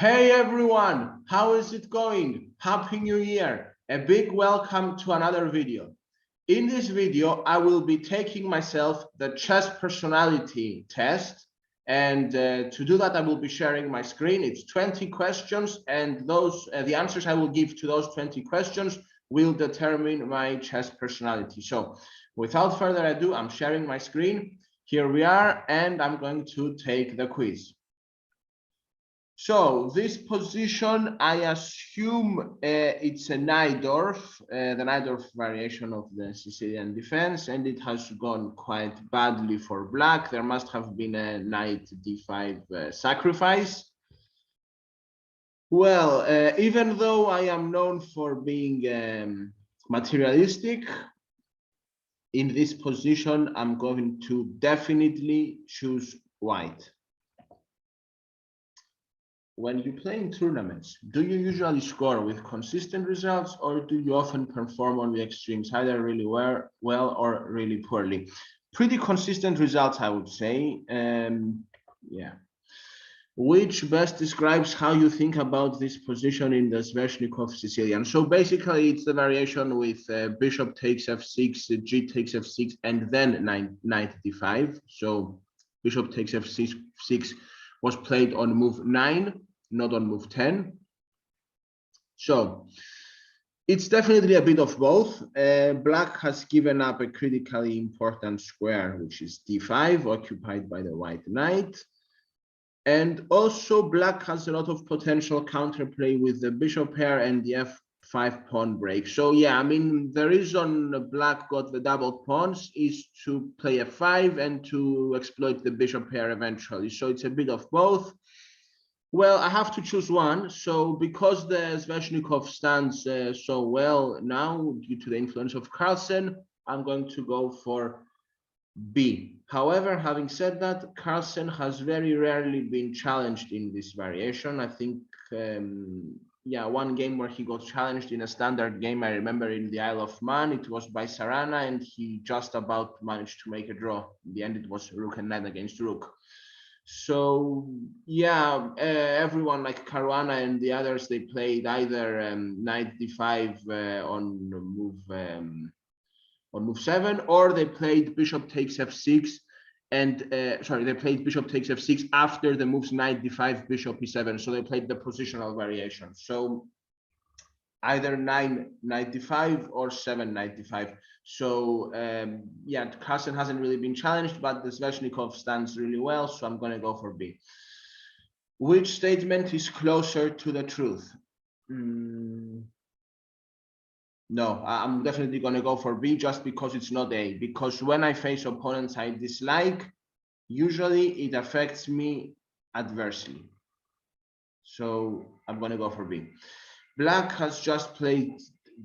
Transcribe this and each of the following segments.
Hey everyone, how is it going? Happy New Year! A big welcome to another video. In this video, I will be taking myself the chess personality test, and to do that, I will be sharing my screen. It's 20 questions, and the answers I will give to those 20 questions will determine my chess personality. So, without further ado, I'm sharing my screen. Here we are, and I'm going to take the quiz. So this position, I assume it's a Najdorf, the Najdorf variation of the Sicilian defense, and it has gone quite badly for black. There must have been a knight d5 sacrifice. Well, even though I am known for being materialistic, in this position, I'm going to definitely choose white. When you play in tournaments, do you usually score with consistent results, or do you often perform on the extremes, either really well or really poorly? Pretty consistent results, I would say. Yeah. Which best describes how you think about this position in the Sveshnikov Sicilian? So basically, it's the variation with bishop takes f6, g takes f6, and then knight d5. So bishop takes f6 was played on move 9, not on move 10. So it's definitely a bit of both. Black has given up a critically important square, which is d5, occupied by the white knight. And also black has a lot of potential counterplay with the bishop pair and the f5 pawn break. So yeah, I mean, the reason black got the double pawns is to play f5 and to exploit the bishop pair eventually. So it's a bit of both. Well, I have to choose one. So because the Sveshnikov stands so well now due to the influence of Carlsen, I'm going to go for B. However, having said that, Carlsen has very rarely been challenged in this variation. I think, yeah, one game where he got challenged in a standard game, I remember in the Isle of Man, it was by Sarana, and he just about managed to make a draw. In the end, it was rook and knight against rook. So yeah, everyone like Caruana and the others, they played either knight d5 on move 7, or they played bishop takes f6, and sorry, they played bishop takes f6 after the moves knight d5, bishop e7. So they played the positional variation. So either 9 knight d5 or 7 knight d5. So yeah, Carlsen hasn't really been challenged, but the Sveshnikov stands really well, so I'm going to go for B. Which statement is closer to the truth? No, I'm definitely going to go for B, just because it's not A. Because when I face opponents I dislike, usually it affects me adversely. So I'm going to go for B. Black has just played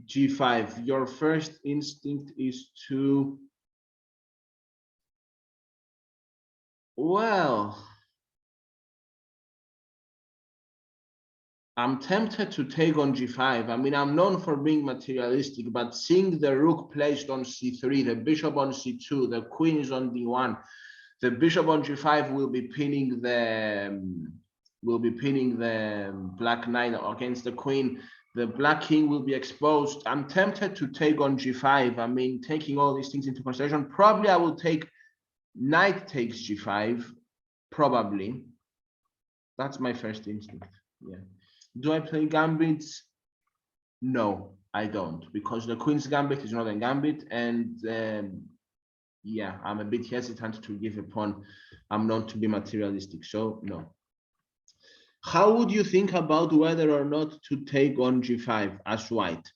g5. Your first instinct is to, well, I'm tempted to take on g5. I mean, I'm known for being materialistic, but seeing the rook placed on c3, the bishop on c2, the queen is on d1, the bishop on g5 will be pinning the black knight against the queen. The black king will be exposed. I'm tempted to take on g5. I mean, taking all these things into consideration, probably I will take knight takes g5, probably. That's my first instinct. Yeah. Do I play gambits? No, I don't, because the queen's gambit is not a gambit, and yeah, I'm a bit hesitant to give a pawn. I'm known to be materialistic, so no. How would you think about whether or not to take on g5 as white?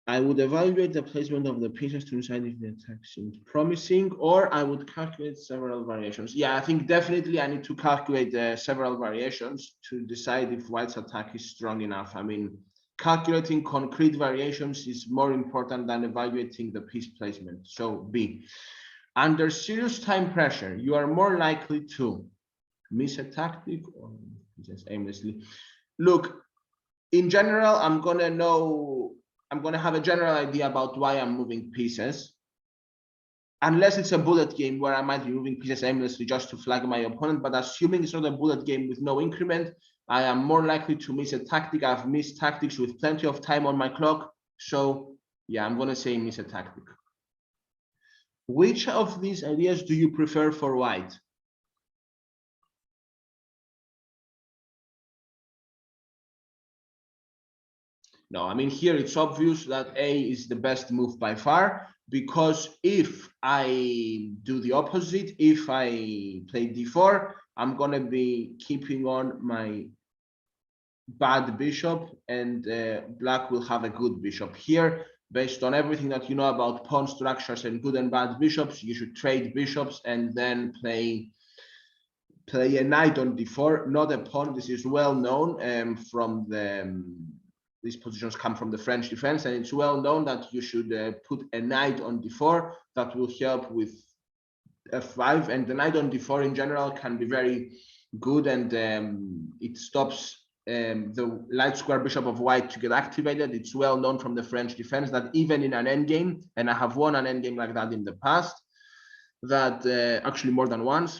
I would evaluate the placement of the pieces to decide if the attack seems promising, or I would calculate several variations. Yeah, I think definitely I need to calculate several variations to decide if white's attack is strong enough. I mean, calculating concrete variations is more important than evaluating the piece placement. So B. Under serious time pressure, you are more likely to miss a tactic or just aimlessly. Look, in general, I'm gonna have a general idea about why I'm moving pieces. unless it's a bullet game where I might be moving pieces aimlessly just to flag my opponent, but assuming it's not a bullet game with no increment, I am more likely to miss a tactic. I've missed tactics with plenty of time on my clock. So yeah, I'm gonna say miss a tactic. Which of these ideas do you prefer for white? No, I mean, here it's obvious that A is the best move by far, because if I do the opposite, if I play d4, I'm gonna be keeping on my bad bishop, and black will have a good bishop. Here, based on everything that you know about pawn structures and good and bad bishops, you should trade bishops and then play a knight on d4, not a pawn. This is well known from the these positions come from the French defense, and it's well known that you should put a knight on d4. That will help with f5, and the knight on d4 in general can be very good, and it stops the light square bishop of white to get activated. It's well known from the French defense that even in an endgame, and I have won an endgame like that in the past, that actually more than once,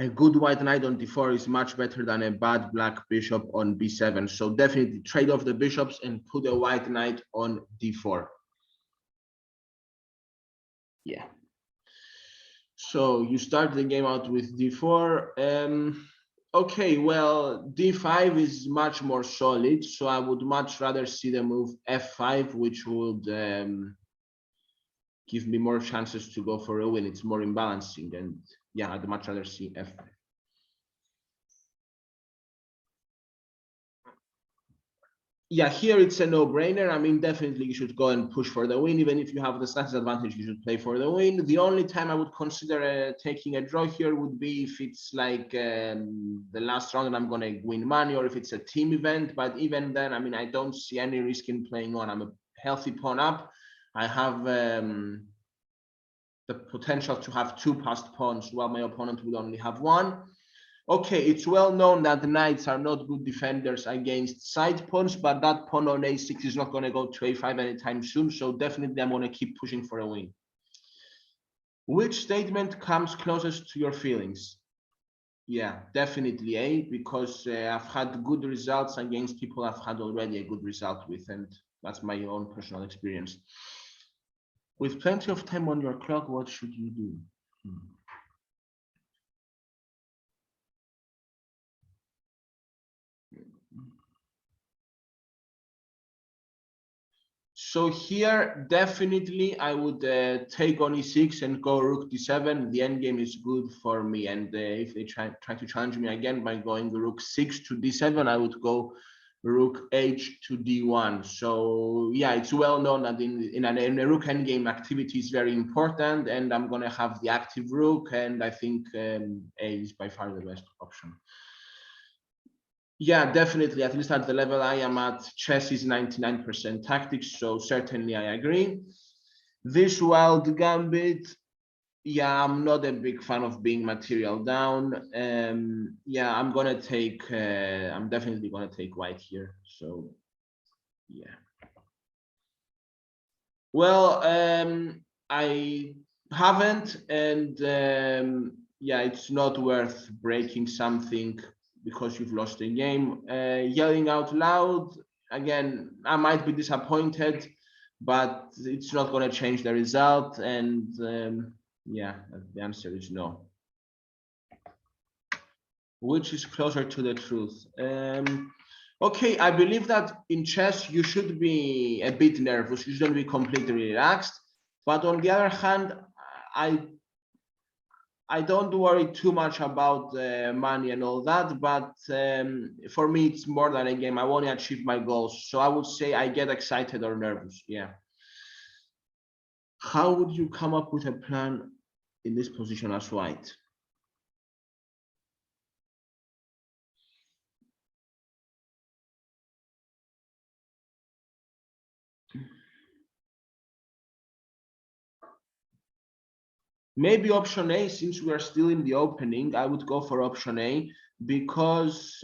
a good white knight on d4 is much better than a bad black bishop on b7. So definitely trade off the bishops and put a white knight on d4. Yeah. So you start the game out with d4. Okay, well, d5 is much more solid, so I would much rather see the move f5, which would give me more chances to go for a win. It's more imbalancing, and yeah, I'd much rather see f5. Yeah, here it's a no-brainer. I mean, definitely you should go and push for the win. Even if you have the slightest advantage, you should play for the win. The only time I would consider taking a draw here would be if it's like the last round and I'm going to win money, or if it's a team event. But even then, I mean, I don't see any risk in playing on. I'm a healthy pawn up. I have the potential to have two passed pawns while my opponent will only have one. Okay, it's well known that the knights are not good defenders against side pawns, but that pawn on a6 is not going to go to a5 anytime soon, so definitely I'm going to keep pushing for a win. Which statement comes closest to your feelings? Yeah, definitely A, because I've had good results against people I've had already a good result with, and that's my own personal experience. With plenty of time on your clock, what should you do? So here, definitely, I would take on e6 and go rook d7. The endgame is good for me. And if they try to challenge me again by going rook 6 to d7, I would go rook h to d1. So yeah, it's well known that in a rook endgame, activity is very important. And I'm going to have the active rook. And I think A is by far the best option. Yeah, definitely. At least at the level I am at, chess is 99% tactics, so certainly I agree. This wild gambit, yeah, I'm not a big fan of being material down. Yeah, I'm definitely gonna take white here. So yeah. Well, I haven't, and yeah, it's not worth breaking something because you've lost a game. Yelling out loud, again, I might be disappointed, but it's not going to change the result. And yeah, the answer is no. Which is closer to the truth? Okay, I believe that in chess you should be a bit nervous. You shouldn't be completely relaxed. But on the other hand, I don't worry too much about money and all that, but for me, it's more than a game. I want to achieve my goals. So I would say I get excited or nervous. Yeah. How would you come up with a plan in this position as white? Maybe option A, since we are still in the opening, I would go for option A because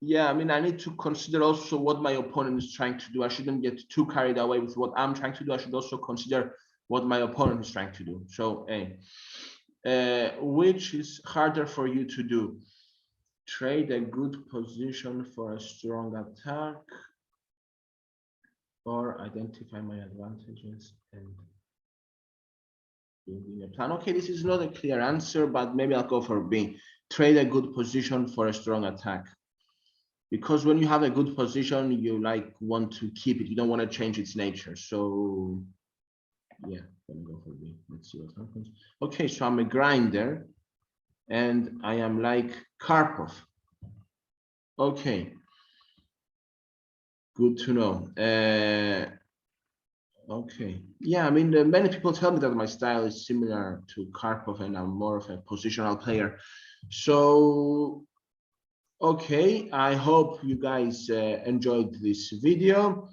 Yeah, I mean, I need to consider also what my opponent is trying to do. I shouldn't get too carried away with what I'm trying to do. I should also consider what my opponent is trying to do. So, which is harder for you to do? Trade a good position for a strong attack, or identify my advantages and building a plan. Okay, this is not a clear answer, but maybe I'll go for B. Trade a good position for a strong attack. Because when you have a good position, you want to keep it. You don't want to change its nature. So yeah, I'm gonna go for B. Let's see what happens. Okay, so I'm a grinder and I am like Karpov. Okay, good to know. Okay, yeah, I mean, many people tell me that my style is similar to Karpov and I'm more of a positional player. So okay, I hope you guys enjoyed this video.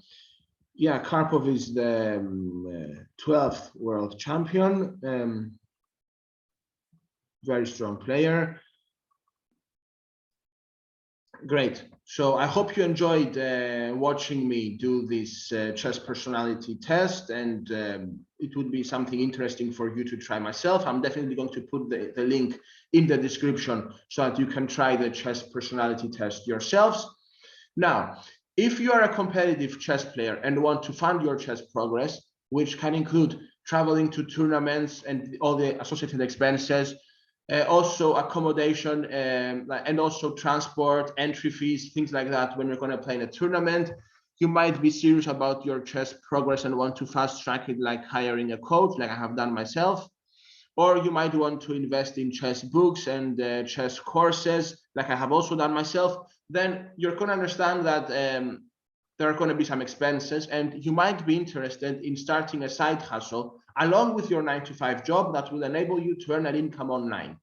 Yeah, Karpov is the 12th world champion, very strong player. Great. So I hope you enjoyed watching me do this chess personality test, and it would be something interesting for you to try myself. I'm definitely going to put the link in the description so that you can try the chess personality test yourselves. Now, if you are a competitive chess player and want to fund your chess progress, which can include traveling to tournaments and all the associated expenses, also accommodation, and also transport, entry fees, things like that when you're going to play in a tournament, you might be serious about your chess progress and want to fast track it, like hiring a coach, like I have done myself. Or you might want to invest in chess books and chess courses, like I have also done myself. Then you're going to understand that there are going to be some expenses, and you might be interested in starting a side hustle along with your 9-to-5 job that will enable you to earn an income online.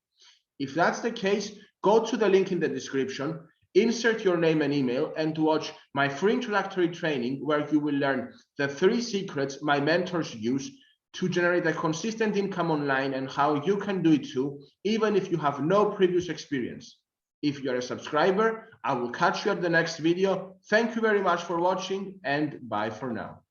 If that's the case, go to the link in the description, insert your name and email, and watch my free introductory training where you will learn the 3 secrets my mentors use to generate a consistent income online and how you can do it too, even if you have no previous experience. If you're a subscriber, I will catch you at the next video. Thank you very much for watching, and bye for now.